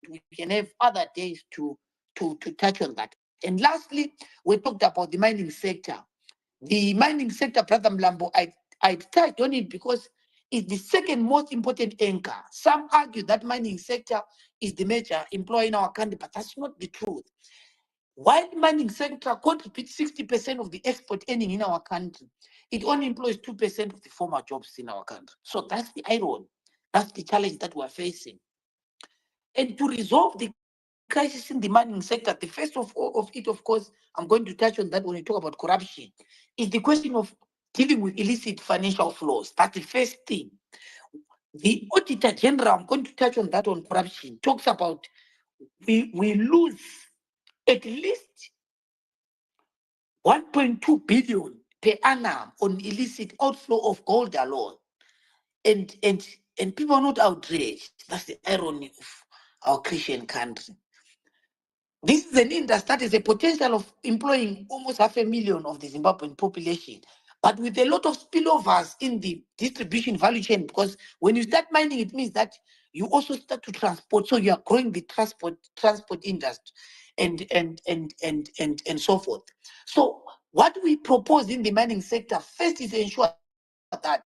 we can have other days to touch on that. And lastly, we talked about the mining sector. The mining sector, Brother Mlambo, I touched on it because it's the second most important anchor. Some argue that mining sector is the major employer in our country, but that's not the truth. While mining sector contributes 60% of the export earning in our country, it only employs 2% of the formal jobs in our country. So that's the irony. That's the challenge that we're facing. And to resolve the crisis in the mining sector, the first of it, of course, I'm going to touch on that when we talk about corruption, is the question of dealing with illicit financial flows. That's the first thing. The Auditor General, I'm going to touch on that on corruption, talks about we lose at least 1.2 billion per annum on illicit outflow of gold alone. And people are not outraged. That's the irony of our Christian country. This is an industry that has a potential of employing almost 500,000 of the Zimbabwean population, but with a lot of spillovers in the distribution value chain, because when you start mining, it means that you also start to transport. So you are growing the transport industry and so forth. So what we propose in the mining sector first is ensure that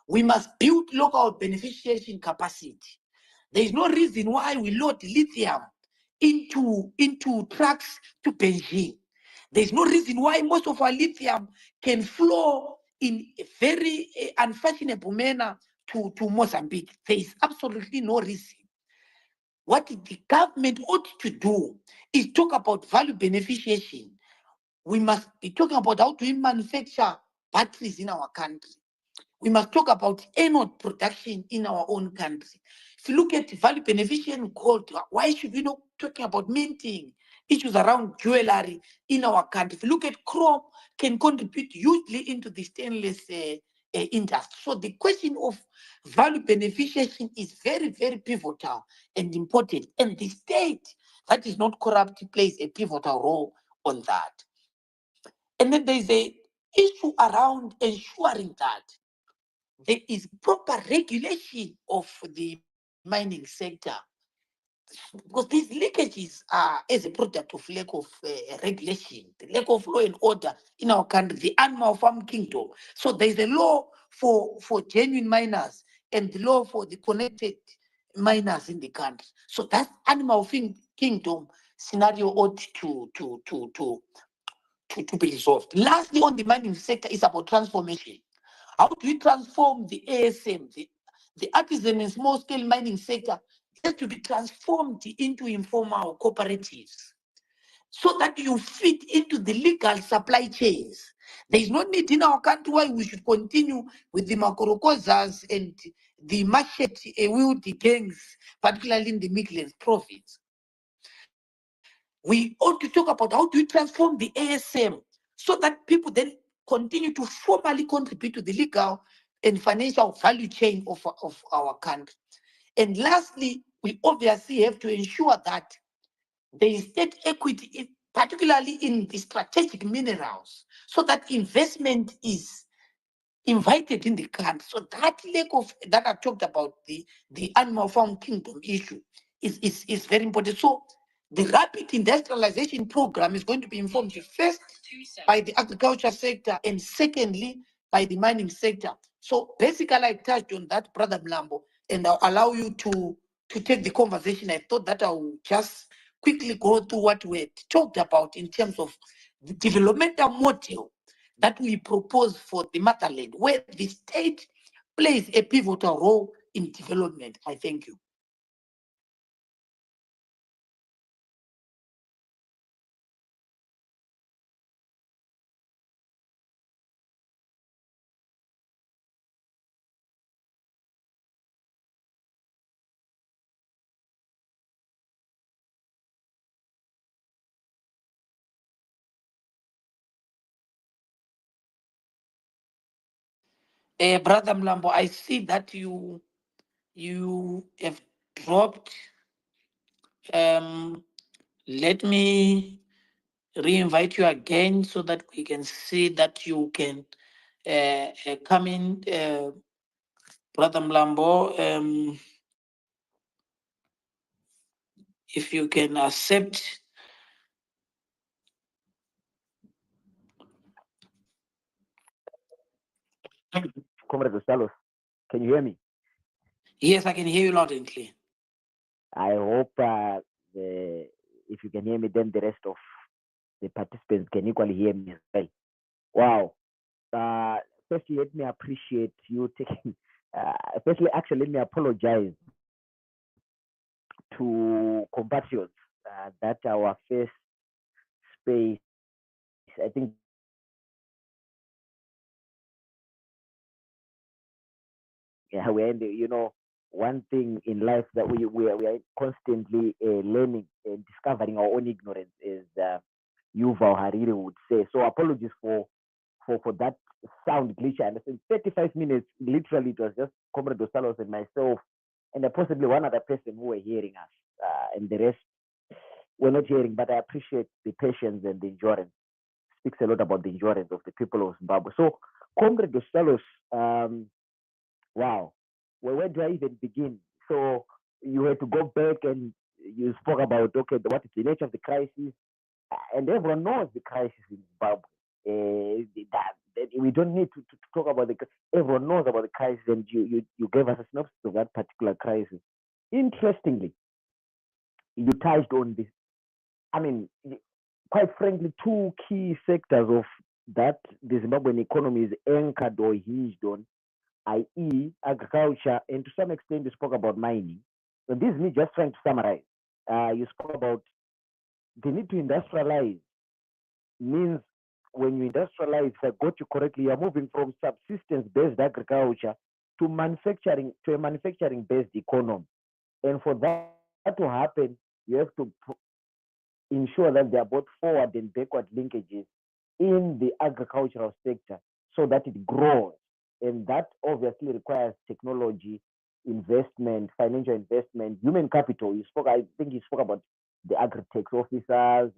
we must build local beneficiation capacity. There is no reason why we load lithium into trucks to Beijing. There's no reason why most of our lithium can flow in a very unfashionable manner to Mozambique. There is absolutely no reason. What the government ought to do is talk about value beneficiation. We must be talking about how do we manufacture batteries in our country. We must talk about anode production in our own country. If you look at value beneficiation gold, why should we not talking about minting issues around jewelry in our country? If you look at chrome, can contribute hugely into the stainless industry. So the question of value beneficiation is very, very pivotal and important. And the state that is not corrupt plays a pivotal role on that. And then there's a issue around ensuring that there is proper regulation of the mining sector, because these leakages are as a product of lack of regulation, the lack of law and order in our country, the animal farm kingdom. So there is a law for genuine miners and the law for the connected miners in the country. So that animal kingdom scenario ought to be resolved. Lastly, on the mining sector is about transformation. How do we transform the ASM, the artisan and small scale mining sector, just to be transformed into informal cooperatives so that you fit into the legal supply chains? There is no need in our country why we should continue with the Makorokozas and the machete wieldy gangs, particularly in the Midlands province. We ought to talk about how do we transform the ASM so that people then continue to formally contribute to the legal and financial value chain of our country. And lastly, we obviously have to ensure that there is state equity, particularly in the strategic minerals, so that investment is invited in the country. So that lack of that I talked about, the animal farm kingdom issue is very important. So the rapid industrialization program is going to be informed first by the agriculture sector and secondly by the mining sector. So basically, I touched on that, Brother Mlambo, and I'll allow you to take the conversation. I thought that I will just quickly go through what we talked about in terms of the developmental model that we propose for the motherland, where the state plays a pivotal role in development. I thank you. Brother Mlambo, I see that you have dropped. Let me re-invite you again so that we can see that you can come in, Brother Mlambo. if you can accept. Comrade Ostallos, can you hear me? Yes, I can hear you loud and clear. I hope if you can hear me, then the rest of the participants can equally hear me as well. Wow. Firstly, let me appreciate you taking. Firstly, actually, let me apologize to compatriots that our first space, I think, yeah, we're in the, one thing in life that we are constantly learning and discovering our own ignorance, is Yuval Hariri would say. So apologies for that sound glitch. I understand 35 minutes, literally, it was just Comrade Ostallos and myself, and possibly one other person who were hearing us, and the rest were not hearing. But I appreciate the patience and the endurance. Speaks a lot about the endurance of the people of Zimbabwe. So, Comrade Ostallos, wow, where do I even begin? So you had to go back and you spoke about, okay, what is the nature of the crisis, and everyone knows the crisis in Zimbabwe. That we don't need to talk about everyone knows about the crisis, and you gave us a synopsis of that particular crisis. Interestingly, you touched on this. I mean, quite frankly, two key sectors of that the Zimbabwean economy is anchored or hinged on, i.e., agriculture, and to some extent, you spoke about mining. So this is me just trying to summarize. You spoke about the need to industrialize. Means when you industrialize, if I got you correctly, you're moving from subsistence-based agriculture to manufacturing, to a manufacturing-based economy. And for that to happen, you have to ensure that there are both forward and backward linkages in the agricultural sector so that it grows. And that obviously requires technology, investment, financial investment, human capital. I think you spoke about the agri-tech officers,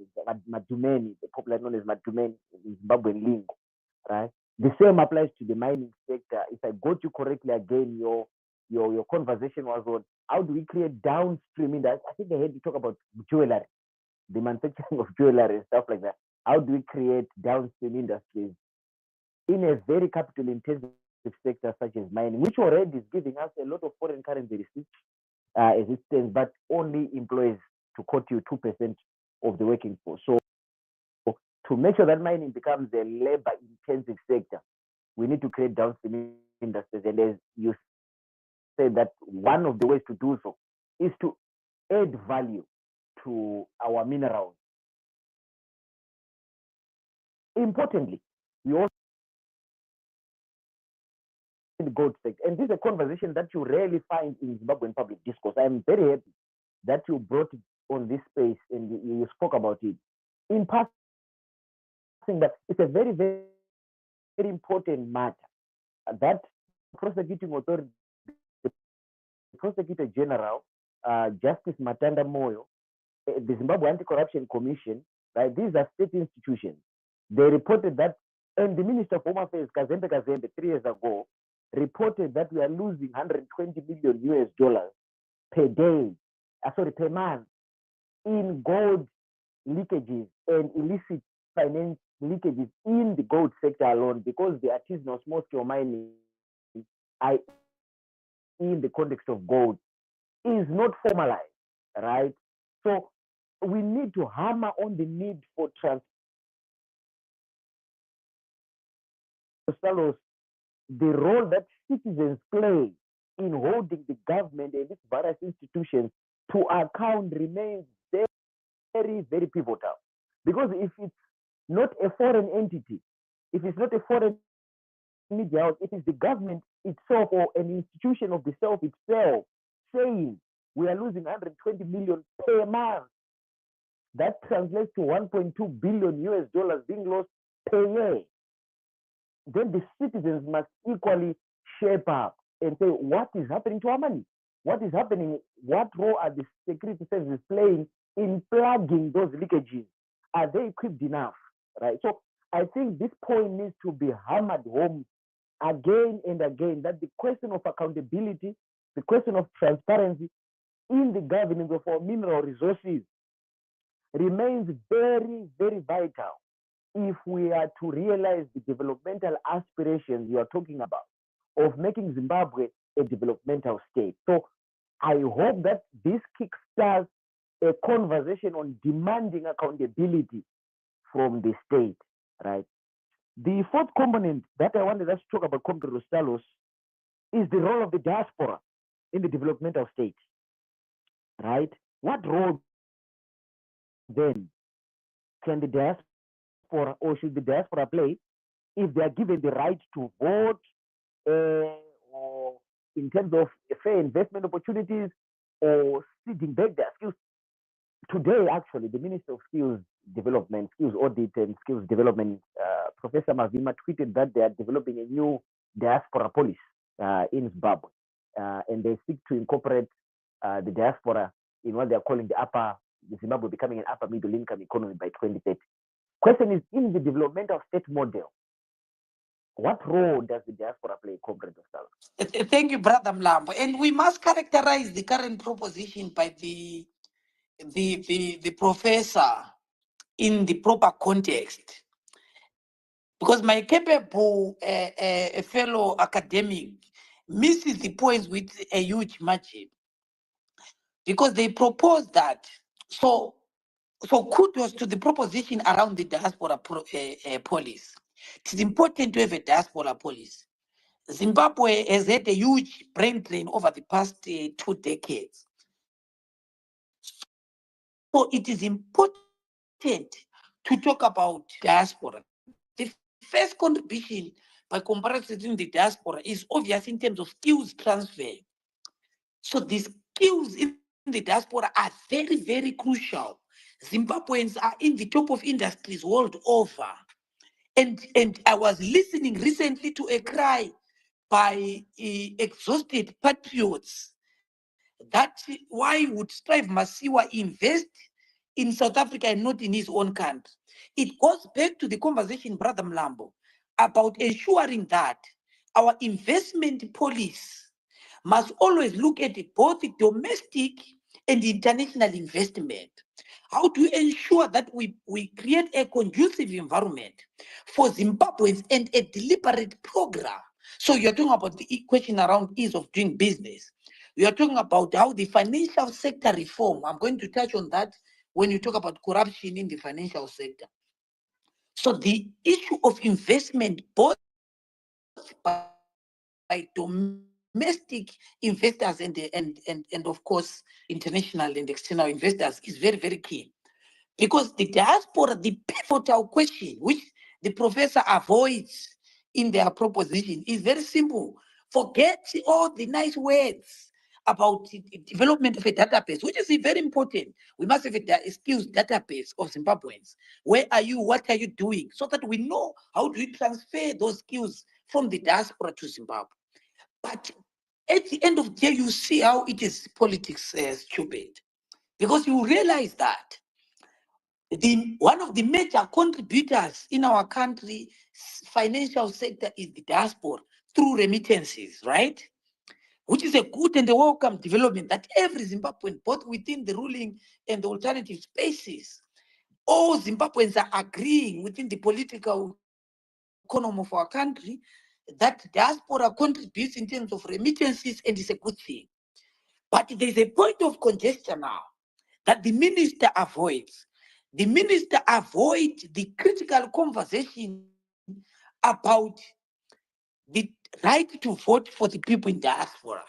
Madumeni, the popular known as Madumeni in Zimbabwean lingo, right? The same applies to the mining sector. If I got you correctly, again, your conversation was on how do we create downstream industry. I think I heard you talk about jewelry, the manufacturing of jewelry and stuff like that. How do we create downstream industries in a very capital intensive sector such as mining, which already is giving us a lot of foreign currency existence, but only employs, to quote you, 2% of the working force. So to make sure that mining becomes a labor intensive sector, we need to create downstream industries. And as you said, that one of the ways to do so is to add value to our minerals. Importantly, we also the gold sector. And this is a conversation that you rarely find in Zimbabwean public discourse. I am very happy that you brought it on this space and you spoke about it. In passing, that it's a very, very, very important matter that prosecuting authority, the prosecutor general, Justice Matanda Moyo, the Zimbabwe Anti-Corruption Commission, right? These are state institutions. They reported that, and the Minister of Home Affairs, Kazembe, 3 years ago, reported that we are losing 120 million US dollars per day, per month, in gold leakages and illicit finance leakages in the gold sector alone, because the artisanal small scale mining, in the context of gold, is not formalized, right? So we need to hammer on the need for the role that citizens play in holding the government and its various institutions to account remains very, very, very pivotal. Because if it's not a foreign entity, if it's not a foreign media house, it is the government itself or an institution of the self itself saying we are losing 120 million per month. That translates to 1.2 billion US dollars being lost per year. Then the citizens must equally shape up and say, what is happening to our money? What is happening? What role are the security services playing in plugging those leakages? Are they equipped enough? Right. So I think this point needs to be hammered home again and again, that the question of accountability, the question of transparency in the governance of our mineral resources remains very, very vital if we are to realize the developmental aspirations you are talking about of making Zimbabwe a developmental state. So I hope that this kickstarts a conversation on demanding accountability from the state, right? The fourth component that I wanted us to talk about, Comrade Ostallos, is the role of the diaspora in the developmental state, right? What role then can the diaspora or should the diaspora play if they are given the right to vote or in terms of fair investment opportunities or seeding back their skills? Today, actually, the Minister of Skills Development, Skills Audit and Skills Development, Professor Mavima, tweeted that they are developing a new diaspora policy in Zimbabwe. And they seek to incorporate the diaspora in what they're calling the Zimbabwe becoming an upper middle income economy by 2030. Question is, in the developmental state model, what role does the diaspora play, Comrade Ostallos? Thank you, Brother Mlambo. And we must characterize the current proposition by the professor in the proper context. Because my capable fellow academic misses the points with a huge margin. Because they propose that. So kudos to the proposition around the diaspora policy. It is important to have a diaspora policy. Zimbabwe has had a huge brain drain over the past 2 decades. So it is important to talk about diaspora. The first contribution by comparison in the diaspora is obvious in terms of skills transfer. So the skills in the diaspora are very, very crucial. Zimbabweans are in the top of industries world over. And I was listening recently to a cry by exhausted patriots that why would Strive Masiwa invest in South Africa and not in his own country? It goes back to the conversation, Brother Mlambo, about ensuring that our investment policy must always look at both the domestic and international investment. How do we ensure that we create a conducive environment for Zimbabweans and a deliberate program? So you're talking about the question around ease of doing business. We are talking about how the financial sector reform. I'm going to touch on that when you talk about corruption in the financial sector. So the issue of investment, both by domestic investors and of course international and external investors, is very, very key. Because the diaspora, the pivotal question which the professor avoids in their proposition is very simple. Forget all the nice words about the development of a database, which is very important. We must have a skills database of Zimbabweans. Where are you? What are you doing? So that we know how do we transfer those skills from the diaspora to Zimbabwe. But at the end of the day, you see how it is politics stupid. Because you realize that one of the major contributors in our country's financial sector is the diaspora through remittances, right? Which is a good and a welcome development that every Zimbabwean, both within the ruling and the alternative spaces, all Zimbabweans are agreeing within the political economy of our country that diaspora contributes in terms of remittances and is a good thing. But there's a point of congestion now that the minister avoids. The minister avoids the critical conversation about the right to vote for the people in diaspora.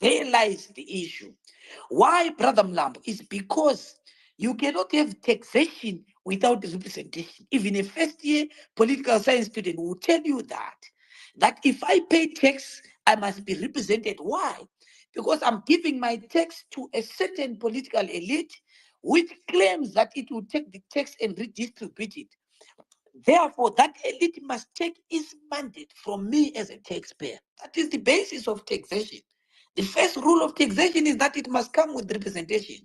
There lies the issue. Why, Brother Mlambo? Is because you cannot have taxation without representation. Even a first year political science student will tell you that if I pay tax, I must be represented. Why? Because I'm giving my tax to a certain political elite which claims that it will take the tax and redistribute it. Therefore, that elite must take its mandate from me as a taxpayer. That is the basis of taxation. The first rule of taxation is that it must come with representation.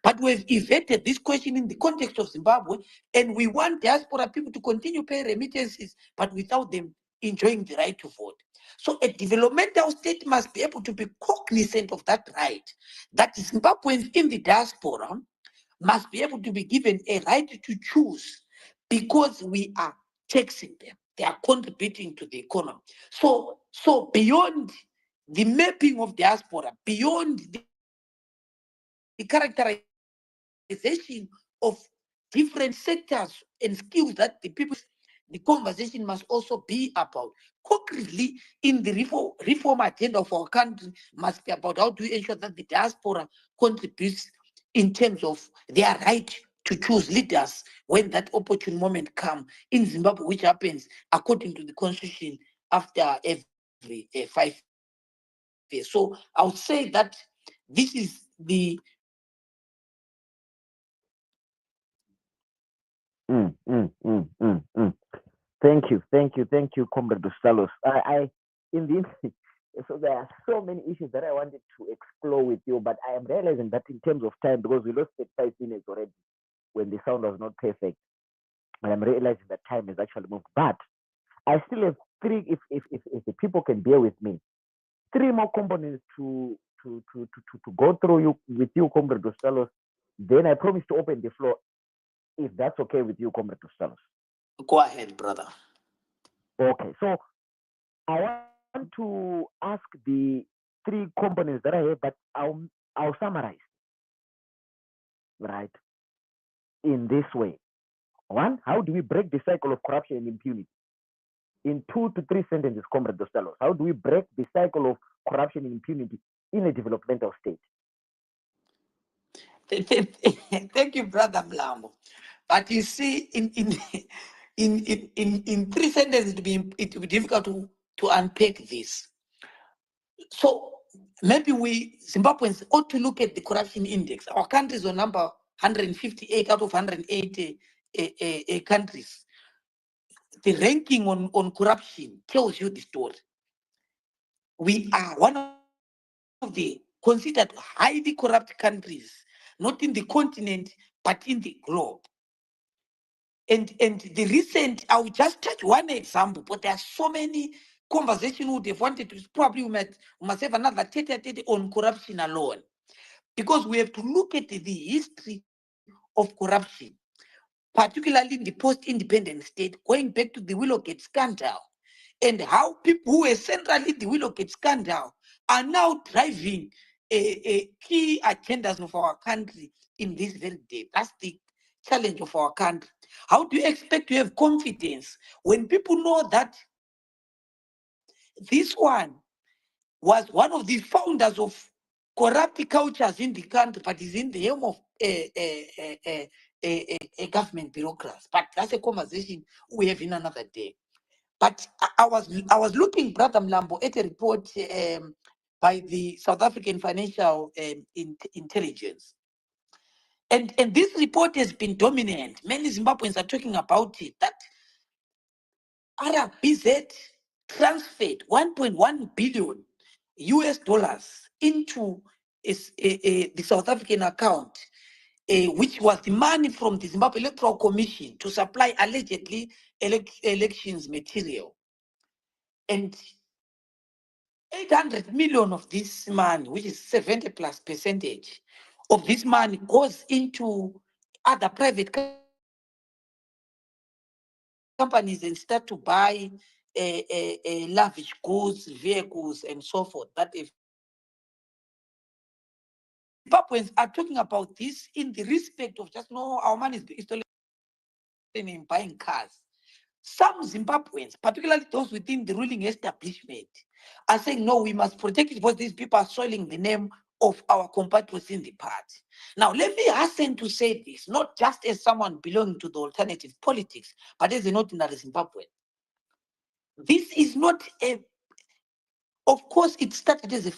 But we've evaded this question in the context of Zimbabwe, and we want diaspora people to continue paying remittances, but without them enjoying the right to vote. So a developmental state must be able to be cognizant of that right, that Zimbabweans in the diaspora must be able to be given a right to choose because we are taxing them. They are contributing to the economy. So beyond the mapping of diaspora, beyond the characterization of different sectors and skills that the people, the conversation must also be about. Concretely, in the reform agenda of our country must be about how do we ensure that the diaspora contributes in terms of their right to choose leaders when that opportune moment comes in Zimbabwe, which happens according to the constitution after every 5 years. So I would say that this is the Mm, mm, mm, mm, mm. Thank you, Comrade Ostallos. In the so there are so many issues that I wanted to explore with you, but I am realizing that in terms of time, because we lost 5 minutes already when the sound was not perfect, I am realizing that time has actually moved. But I still have three, if the people can bear with me, three more components to go through you with you, Comrade Ostallos. Then I promise to open the floor if that's okay with you, Comrade Ostallos. go ahead, brother. Okay, so I want to ask the three components that I have, but I'll summarize, right, in this way. One, how do we break the cycle of corruption and impunity? In 2 to 3 sentences, Comrade Ostallos, how do we break the cycle of corruption and impunity in a developmental state? Thank you, brother Mlambo. But you see, in 3 sentences, it will be difficult to unpack this. So maybe we Zimbabweans ought to look at the corruption index. Our country is on number 158 out of 180 countries. The ranking on corruption tells you the story. We are one of the considered highly corrupt countries, not in the continent, but in the globe. And the recent, I will just touch one example, but there are so many conversations we would have wanted to, probably we must have another 30 on corruption alone. Because we have to look at the history of corruption, particularly in the post-independent state, going back to the Willowgate scandal, and how people who were centrally in the Willowgate scandal are now driving key agendas of our country in this very day. That's the challenge of our country. How do you expect to have confidence when people know that this one was one of the founders of corrupt cultures in the country, but is in the helm of a government bureaucrat? But that's a conversation we have in another day. But I was looking, Brother Mlambo, at a report by the South African Financial Intelligence. And this report has been dominant. Many Zimbabweans are talking about it, that RBZ transferred 1.1 billion US dollars into the South African account, which was the money from the Zimbabwe Electoral Commission to supply allegedly elections material. And 800 million of this money, which is 70 plus percentage of this money, goes into other private companies and start to buy lavish goods, vehicles, and so forth that have been stolen. And many Zimbabweans are talking about this in the respect of just no, our money is being stolen in buying cars. Some Zimbabweans, particularly those within the ruling establishment, are saying, no, we must protect it because these people are soiling the name of our compatriots in the party. Now, let me hasten to say this, not just as someone belonging to the alternative politics, but as an ordinary Zimbabwean. This is not a, of course, it started as a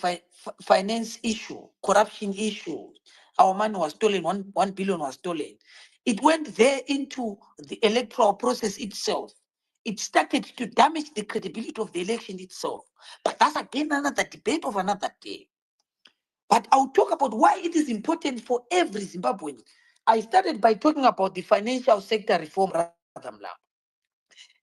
finance issue, corruption issue. Our money was stolen, 1 billion was stolen. It went there into the electoral process itself. It started to damage the credibility of the election itself. But that's again another debate of another day. But I'll talk about why it is important for every Zimbabwean. I started by talking about the financial sector reform, Radhamla.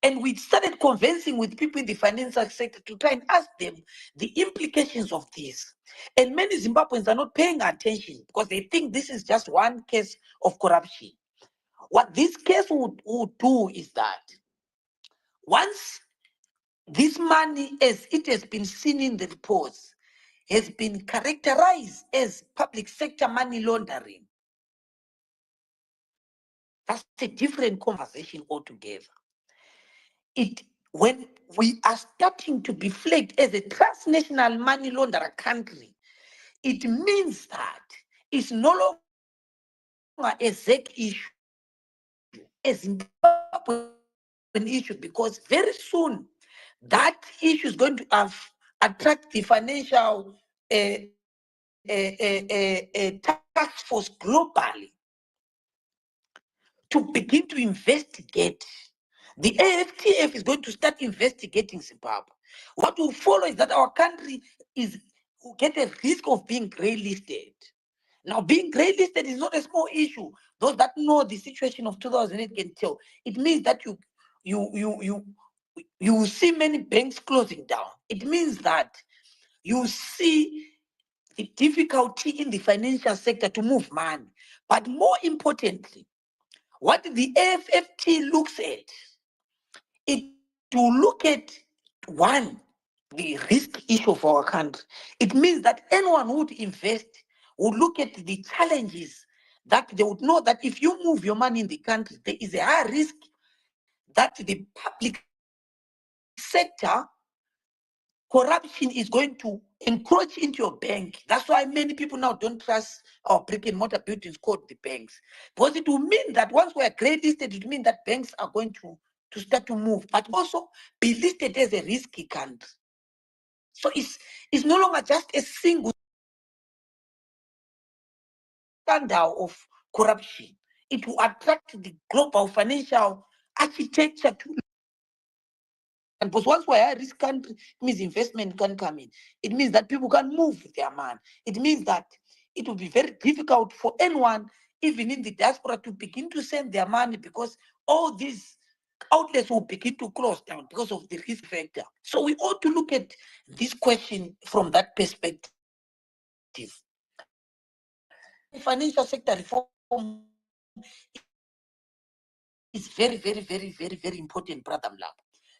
And we started conversing with people in the financial sector to try and ask them the implications of this. And many Zimbabweans are not paying attention because they think this is just one case of corruption. What this case would do is that once this money, as it has been seen in the reports, has been characterized as public sector money laundering, that's a different conversation altogether. When we are starting to be flagged as a transnational money launderer country, it means that it's no longer a ZEC issue, a Zimbabwean issue, because very soon that issue is going to attract the financial task force globally to begin to investigate. The AFTF is going to start investigating Zimbabwe. What will follow is that our country will get a risk of being grey listed. Now, being grey listed is not a small issue. Those that know the situation of 2008 can tell. It means that you will see many banks closing down. It means that you see the difficulty in the financial sector to move money. But more importantly, what the AFFT looks at, it will look at one, the risk issue for our country. It means that anyone who would invest would look at the challenges, that they would know that if you move your money in the country, there is a high risk that the public sector corruption is going to encroach into your bank. That's why many people now don't trust our brick and mortar buildings called the banks. Because it will mean that once we are grey listed, it will mean that banks are going to start to move, but also be listed as a risky country. So it's no longer just a single scandal of corruption. It will attract the global financial architecture to. And because once we're a risk country, it means investment can come in. It means that people can move their money. It means that it will be very difficult for anyone, even in the diaspora, to begin to send their money, because all these outlets will begin to close down because of the risk factor. So we ought to look at this question from that perspective. Financial sector reform is very, very, very, very, very important, Brother Mlap.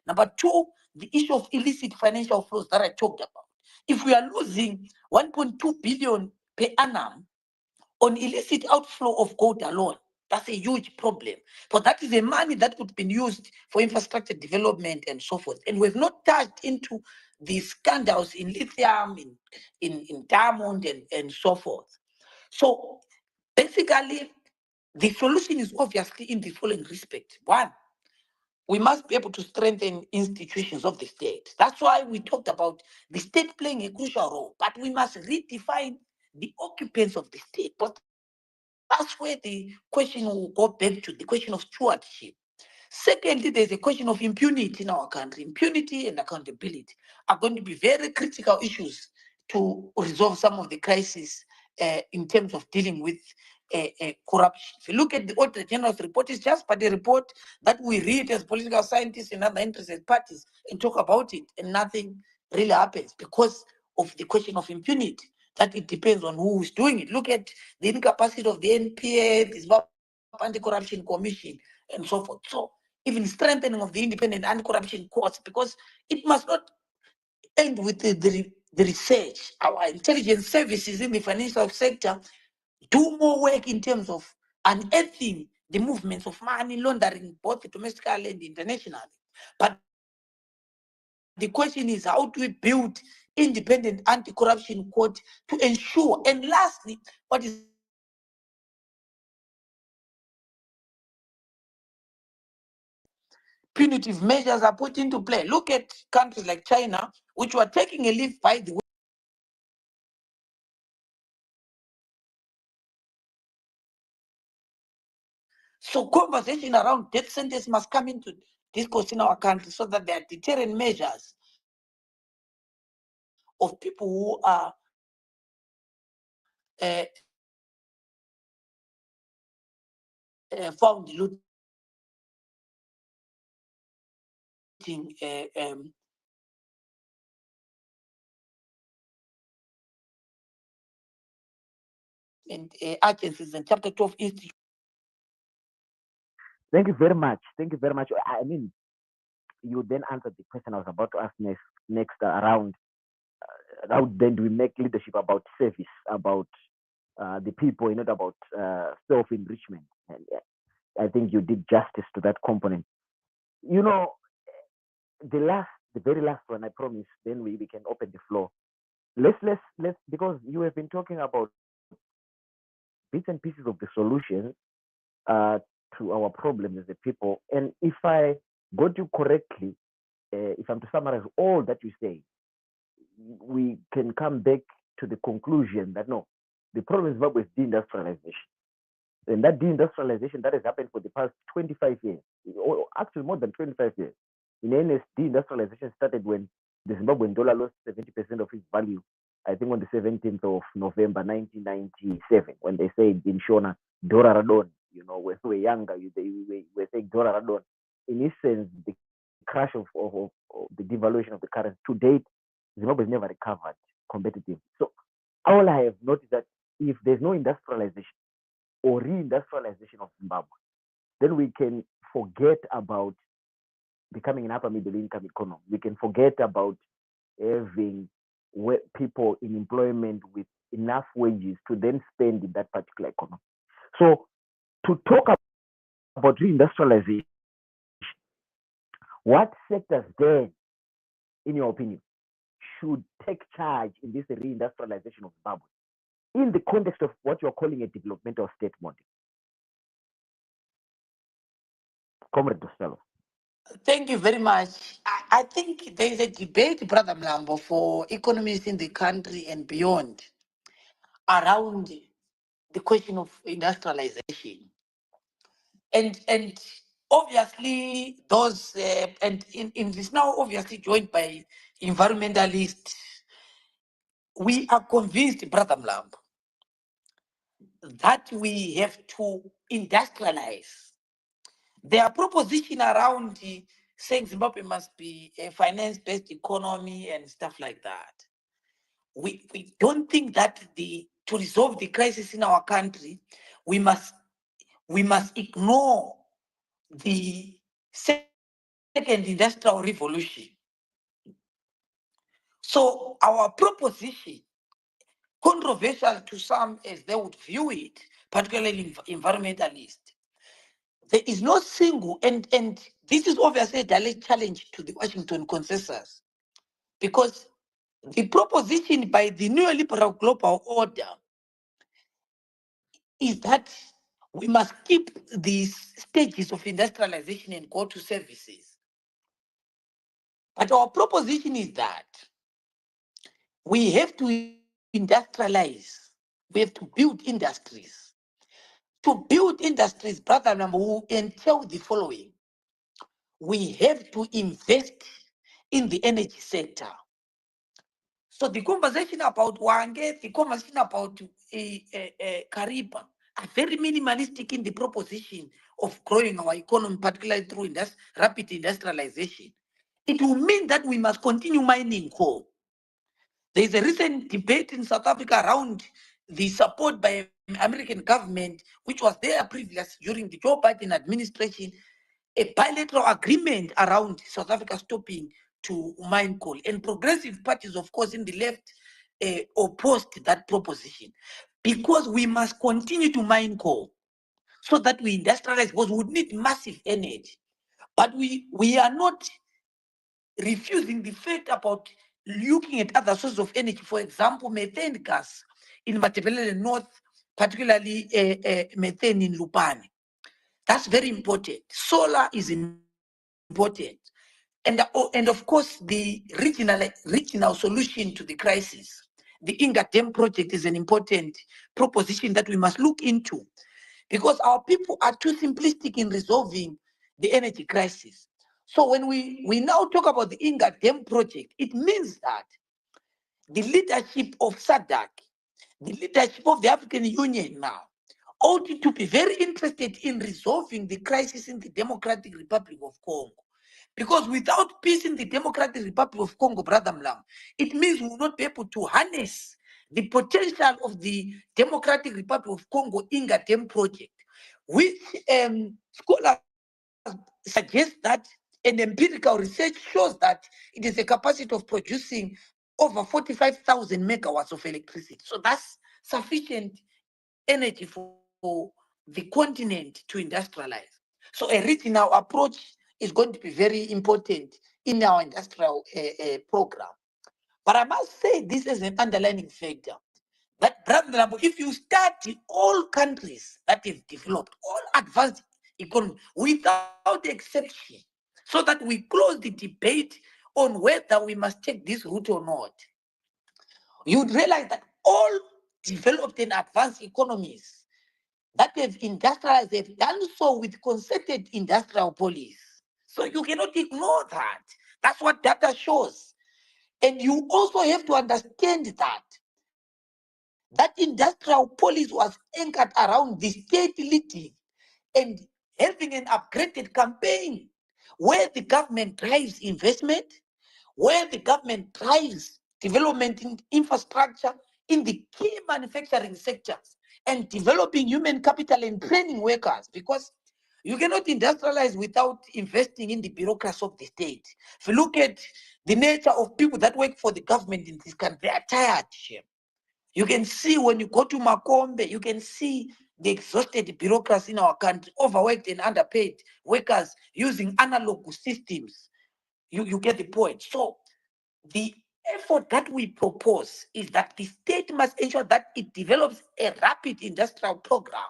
Number two, the issue of illicit financial flows that I talked about. If we are losing 1.2 billion per annum on illicit outflow of gold alone, that's a huge problem. But that is the money that could be used for infrastructure development and so forth. And we've not touched into the scandals in lithium, in diamond, and so forth. So basically, the solution is obviously in the following respect. One, we must be able to strengthen institutions of the state. That's why we talked about the state playing a crucial role, but we must redefine the occupants of the state. But that's where the question will go back to the question of stewardship. Secondly, there's a question of impunity in our country. Impunity and accountability are going to be very critical issues to resolve some of the crises in terms of dealing with corruption. If you look at the Auditor General's report, it's just but a report that we read as political scientists and other interested parties and talk about it, and nothing really happens because of the question of impunity. That it depends on who is doing it. Look at the incapacity of the NPA, the Zimbabwe Anti-Corruption Commission, and so forth. So even strengthening of the independent anti-corruption courts, because it must not end with the research. Our intelligence services in the financial sector do more work in terms of unearthing the movements of money laundering, both domestically and internationally. But the question is, how do we build independent anti-corruption court to ensure? And lastly, what is punitive measures are put into play. Look at countries like China, which were taking a leaf by the way. So conversation around death sentence must come into discourse in our country so that there are deterrent measures of people who are found operating and agencies and chapter 12 institute. Thank you very much. Thank you very much. I mean, you then answered the question I was about to ask next around how then do we make leadership about service, about the people, not about self-enrichment. And I think you did justice to that component. The very last one, I promise, then we can open the floor. Let's because you have been talking about bits and pieces of the solution to our problems as a people. And if I got you correctly, if I'm to summarize all that you say, we can come back to the conclusion that no, the problem in Zimbabwe is deindustrialization. And that deindustrialization that has happened for the past 25 years, or actually more than 25 years. In earnest, deindustrialization started when the Zimbabwean dollar lost 70% of its value, I think on the 17th of November 1997, when they said in Shona, dollar radon, when we were younger, we were saying dollar radon. In essence, the crash of the devaluation of the currency to date, Zimbabwe has never recovered competitively. So all I have noticed that if there's no industrialization or reindustrialization of Zimbabwe, then we can forget about becoming an upper middle income economy. We can forget about having people in employment with enough wages to then spend in that particular economy. So to talk about reindustrialization, what sectors then, in your opinion, should take charge in this reindustrialization of Zimbabwe in the context of what you're calling a developmental state model? Comrade Ostallos. Thank you very much. I think there is a debate, Brother Mlambo, for economists in the country and beyond around the question of industrialization. And obviously those and in this now obviously joined by environmentalists, we are convinced, Brother Mlambo, that we have to industrialize. Their proposition around saying Zimbabwe must be a finance-based economy and stuff like that. We don't think that to resolve the crisis in our country, we must ignore the second industrial revolution. So our proposition, controversial to some as they would view it, particularly environmentalists, there is no single, and this is obviously a direct challenge to the Washington consensus, because the proposition by the neoliberal global order is that we must keep these stages of industrialization and go to services. But our proposition is that we have to industrialize, we have to build industries. To build industries, Brother Number, will entail the following. We have to invest in the energy sector. So the conversation about Wange, the conversation about Kariba are very minimalistic in the proposition of growing our economy, particularly through rapid industrialization. It will mean that we must continue mining coal. There is a recent debate in South Africa around the support by the American government, which was there previously during the Joe Biden administration, a bilateral agreement around South Africa stopping to mine coal. And progressive parties, of course, in the left opposed that proposition, because we must continue to mine coal so that we industrialize, because we would need massive energy. But we are not refusing the fact about looking at other sources of energy, for example, methane gas in Matabele North, particularly methane in Lupane. That's very important. Solar is important. And of course, the regional solution to the crisis. The Inga Dam project is an important proposition that we must look into, because our people are too simplistic in resolving the energy crisis. So when we now talk about the Inga Dam project, it means that the leadership of SADC, the leadership of the African Union now, ought to be very interested in resolving the crisis in the Democratic Republic of Congo, Because without peace in the Democratic Republic of Congo, Brother Mlam, it means we will not be able to harness the potential of the Democratic Republic of Congo Ingatem project, which scholars suggest that an empirical research shows that it is a capacity of producing over 45,000 megawatts of electricity. So that's sufficient energy for the continent to industrialize. So a regional approach is going to be very important in our industrial program. But I must say this as an underlining factor that, Brother Lambo, if you study all countries that have developed, all advanced economies, without exception, so that we close the debate on whether we must take this route or not, you'd realize that all developed and advanced economies that have industrialized have done so with concerted industrial policy. So you cannot ignore that. That's what data shows. And you also have to understand that industrial policy was anchored around the state leading and having an upgraded campaign where the government drives investment, where the government drives development in infrastructure in the key manufacturing sectors and developing human capital and training workers, because you cannot industrialize without investing in the bureaucracy of the state. If you look at the nature of people that work for the government in this country, they are tired. You can see when you go to Makombe, you can see the exhausted bureaucracy in our country, overworked and underpaid workers using analog systems. You get the point. So the effort that we propose is that the state must ensure that it develops a rapid industrial program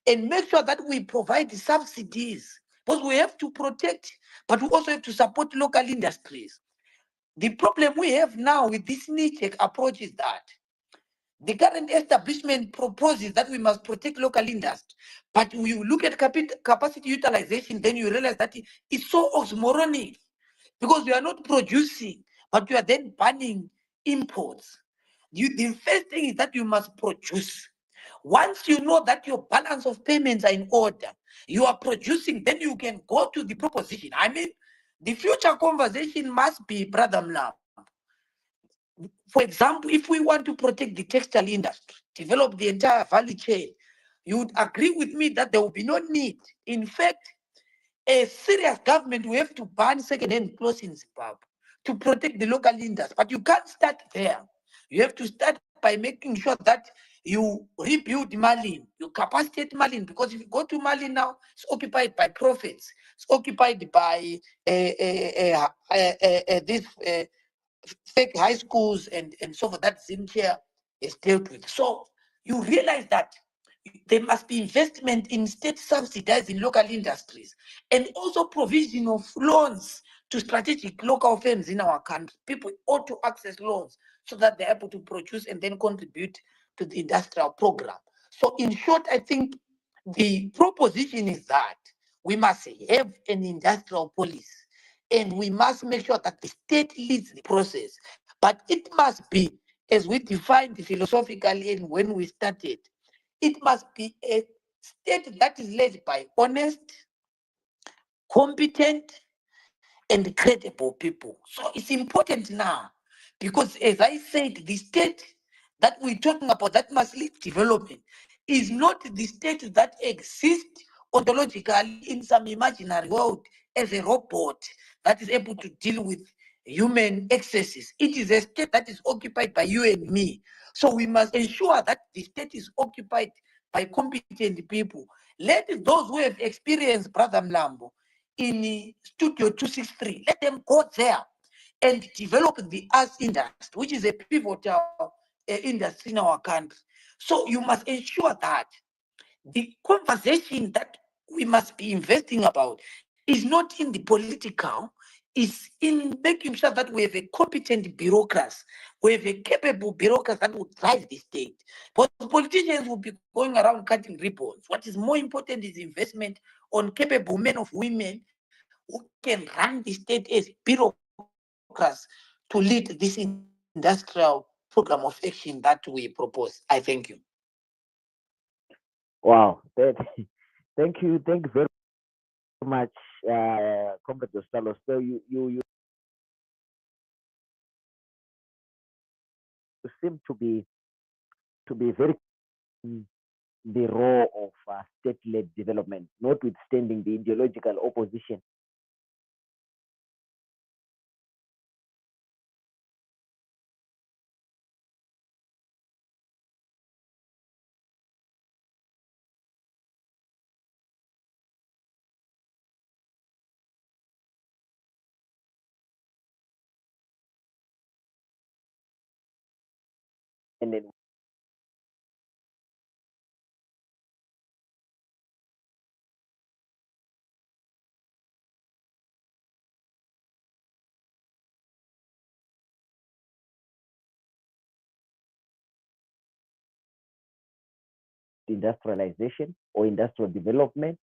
and make sure that we provide the subsidies, because we have to protect, but we also have to support local industries. The problem we have now with this knee-jerk approach is that the current establishment proposes that we must protect local industry, but when you look at capacity utilization, then you realize that it's so oxymoronic, because we are not producing, but you are then banning imports. The first thing is that you must produce. Once you know that your balance of payments are in order, you are producing, then you can go to the proposition. I mean, the future conversation must be, Brother Mlam. For example, if we want to protect the textile industry, develop the entire value chain, you would agree with me that there will be no need. In fact, a serious government will have to ban second-hand clothes in Zimbabwe to protect the local industry. But you can't start there. You have to start by making sure that you rebuild Malin, you capacitate Malin, because if you go to Malin now, it's occupied by prophets, it's occupied by these fake high schools and so forth that Zintia is dealt with. So you realize that there must be investment in state subsidizing local industries and also provision of loans to strategic local firms in our country. People ought to access loans so that they're able to produce and then contribute to the industrial program. So in short, I think the proposition is that we must have an industrial policy and we must make sure that the state leads the process. But it must be, as we defined philosophically and when we started, it must be a state that is led by honest, competent, and credible people. So it's important now because, as I said, the state that we're talking about that must lead development is not the state that exists ontologically in some imaginary world as a robot that is able to deal with human excesses. It is a state that is occupied by you and me. So we must ensure that the state is occupied by competent people. Let those who have experienced, Brother Mlambo, in Studio 263, let them go there and develop the arts industry, which is a pivotal industry in our country. So you must ensure that the conversation that we must be investing about is not in the political, is in making sure that we have a competent bureaucracy, we have a capable bureaucracy that will drive the state. But politicians will be going around cutting ribbons. What is more important is investment on capable men of women who can run the state as bureaucrats to lead this industrial program of action that we propose. I thank you. Wow. Thank you. Thank you very much, Comrade Ostallos. So you seem to be very the role of state-led development, notwithstanding the ideological opposition. And then industrialization or industrial development,